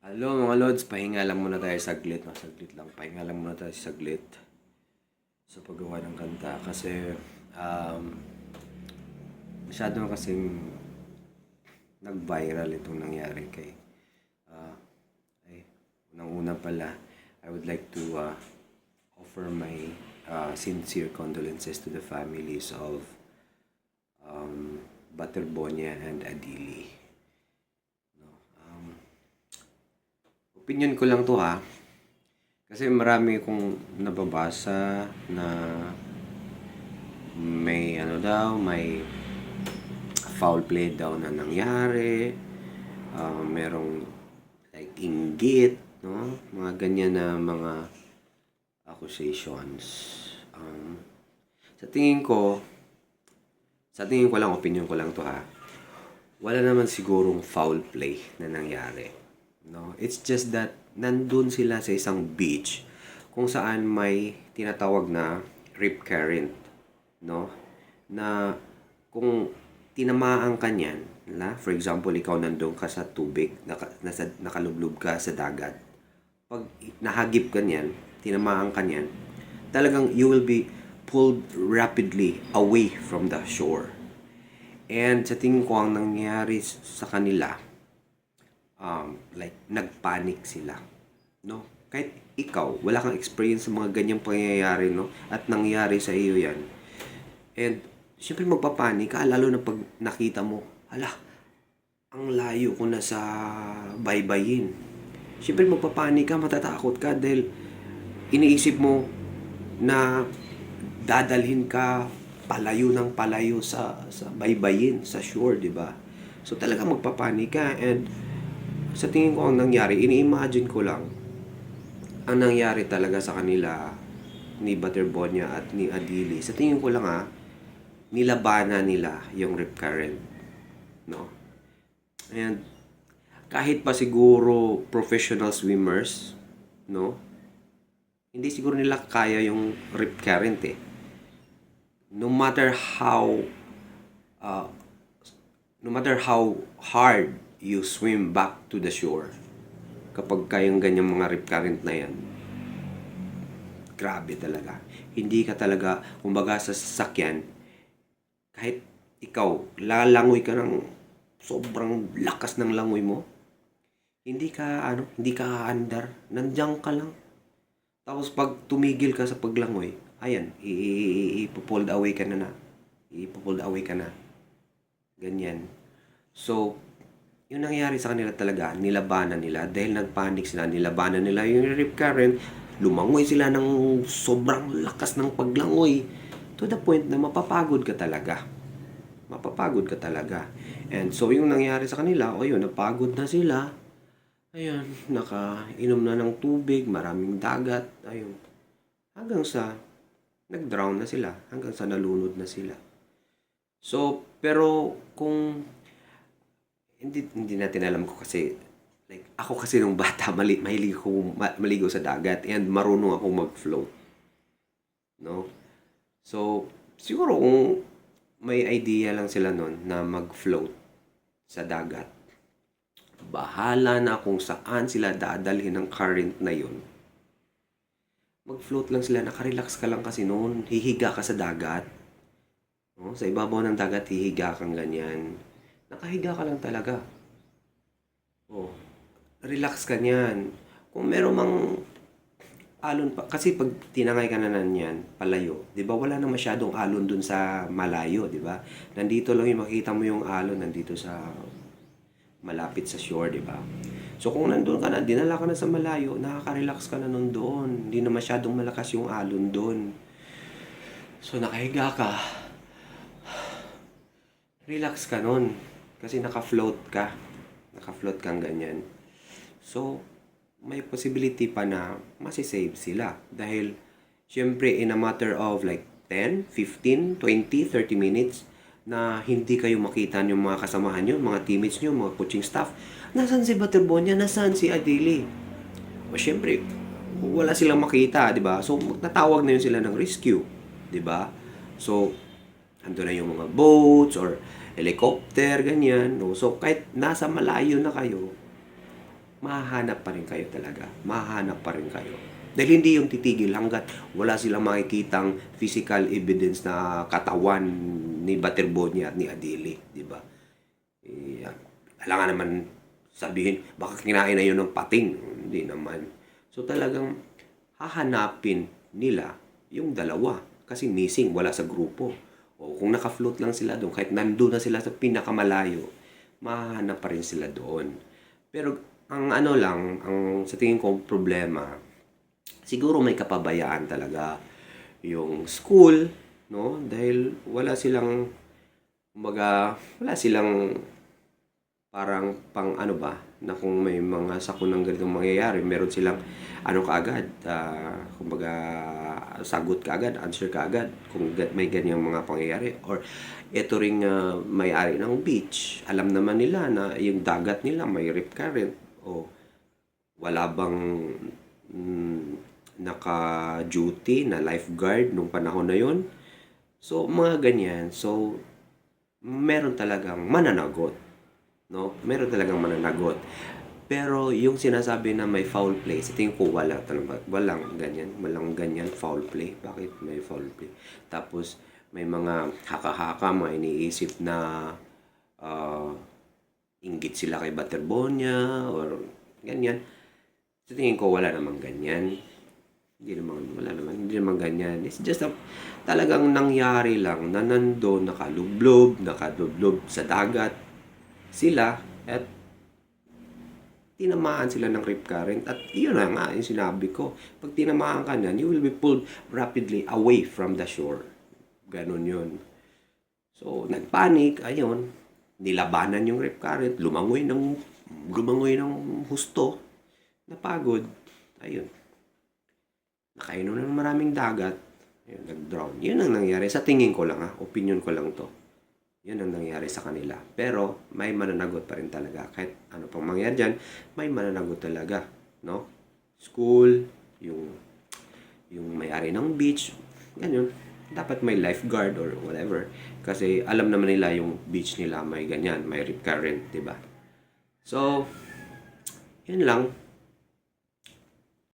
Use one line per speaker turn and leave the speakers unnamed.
Hello mga Lods, pahinga lang muna tayo saglit. Saglit lang, pahinga lang muna tayo saglit sa paggawa ng kanta. Kasi um, masyado na kasing nag-viral itong nangyari kay uh, ay, unang-una pala, I would like to offer my sincere condolences to the families of Butterbonia and Adili. Opinion ko lang to ha. Kasi marami kong nababasa na may may foul play daw na nangyari. Merong like inggit, no? Mga ganyan na mga accusations. Um, sa tingin ko, lang, opinion ko lang to ha. Wala naman sigurong foul play na nangyari. No, it's just that nandun sila sa isang beach kung saan may tinatawag na rip current, no? Na kung tinamaan ka niyan, for example, ikaw nandun ka sa tubig, nakalublob ka sa dagat. Pag nahagip ka niyan, tinamaan ka niyan, talagang you will be pulled rapidly away from the shore. And sa tingin ko ang nangyari sa kanila, like nagpanic sila, no? Kahit ikaw wala kang experience sa mga ganyang pangyayari, no, at nangyari sa iyo yan, and syempre magpapanik ka, lalo na pag nakita mo, hala, ang layo ko na sa baybayin. Syempre magpapanik ka, matatakot ka dahil iniisip mo na dadalhin ka palayo ng palayo sa baybayin, sa shore, di ba? So talaga magpapanik ka. And sa tingin ko ang nangyari, ini-imagine ko lang, ang nangyari talaga sa kanila ni Butterbonia at ni Adili. Sa tingin ko lang nilabanan nila yung rip current, no? And kahit pa siguro professional swimmers, no? Hindi siguro nila kaya yung rip current eh. No matter how uh, no matter how hard you swim back to the shore, kapag kayang ganyang mga rip current na yan, grabe talaga. Hindi ka talaga, kumbaga sa sasakyan, kahit ikaw, lalangoy ka ng sobrang lakas ng langoy mo, hindi ka aandar, nandiyan ka lang. Tapos pag tumigil ka sa paglangoy, ayan, ipo-pulled away ka na. Ipo-pulled away ka na. Ganyan. So, yung nangyari sa kanila talaga, nilabanan nila dahil nagpanic sila, nilabanan nila yung rip current, lumangoy sila ng sobrang lakas ng paglangoy to the point na mapapagod ka talaga. Mapapagod ka talaga. And so, yung nangyari sa kanila, yun, napagod na sila. Ayun, nakainom na ng tubig, maraming dagat, ayun. Hanggang sa nag-drown na sila, hanggang sa nalunod na sila. So, pero kung hindi natin alam ko kasi, like ako kasi nung bata, mahilig ako maligo sa dagat and marunong ako mag-float. No? So, siguro kung may idea lang sila nun na mag-float sa dagat, bahala na kung saan sila dadalhin ng current na yun. Mag-float lang sila, nakarelax ka lang kasi noon, hihiga ka sa dagat. No? Sa ibabaw ng dagat, hihiga kang ganyan. Nakahiga ka lang talaga. Relax ka niyan. Kung meron mang alon pa, kasi pag tinangay ka na niyan, palayo, di ba wala na masyadong alon dun sa malayo, di ba? Nandito lang yung makita mo yung alon, nandito sa malapit sa shore, di ba? So kung nandun ka na, dinala ka na sa malayo, nakaka-relax ka na nun doon. Hindi na masyadong malakas yung alon doon. So nakahiga ka, relax ka nun. Kasi naka-float ka. Naka-float kang ganyan. So, may possibility pa na masisave sila. Dahil, syempre, in a matter of like 10, 15, 20, 30 minutes, na hindi kayo makita yung mga kasamahan nyo, mga teammates nyo, mga coaching staff. Nasaan si Butterbonia? Nasaan si Adili? O syempre, wala silang makita, di ba? So, natawag na yun sila ng rescue, di ba? So, ando na yung mga boats or helicopter, ganyan. No? So, kahit nasa malayo na kayo, mahahanap pa rin kayo talaga. Mahahanap pa rin kayo. Dahil hindi yung titigil hanggat wala silang makikitang physical evidence na katawan ni Baterbonia at ni Adili, di ba? Alam nga naman sabihin, baka kinain na yun ng pating. Hindi naman. So talagang hahanapin nila yung dalawa kasi missing, wala sa grupo. O kung naka-float lang sila doon, kahit nandun na sila sa pinakamalayo, mahahanap pa rin sila doon. Pero ang ano lang, ang sa tingin ko problema, siguro may kapabayaan talaga yung school, no? Dahil wala silang, kumbaga, wala silang parang pang ano ba, na kung may mga sakunang ganitong mangyayari, meron silang ano kaagad, kumbaga sagot kaagad, answer kaagad kung may ganyang mga pangyayari. Or ito ring may-ari ng beach, alam naman nila na yung dagat nila may rip current o wala bang naka-duty na lifeguard nung panahon na yon. So mga ganyan, so meron talagang mananagot, no? Meron talagang mananagot. Pero yung sinasabi na may foul play, sa tingin ko wala talaga. Walang ganyan foul play. Bakit may foul play? Tapos may mga haka-haka, mga iniisip na inggit sila kay Baterbonia or ganyan. Sa tingin ko wala namang ganyan. Hindi naman ganyan. It's just talagang nangyari lang na nandoon nakalublob sa dagat sila at tinamaan sila ng rip current. At yun na nga yung sinabi ko. Pag tinamaan ka na, you will be pulled rapidly away from the shore. Ganon yun. So, nagpanik, ayun, nilabanan yung rip current, lumangoy ng husto, napagod, ayun. Nakainom ng maraming dagat, ayun, nag-drown. Yun ang nangyari. Sa tingin ko lang, opinion ko lang to. Yun ang nangyari sa kanila. Pero, may mananagot pa rin talaga. Kahit ano pang mangyari dyan, may mananagot talaga. No? School, yung may-ari ng beach, ganyan. Dapat may lifeguard or whatever. Kasi alam naman nila yung beach nila may ganyan, may rip current, diba? So, yun lang.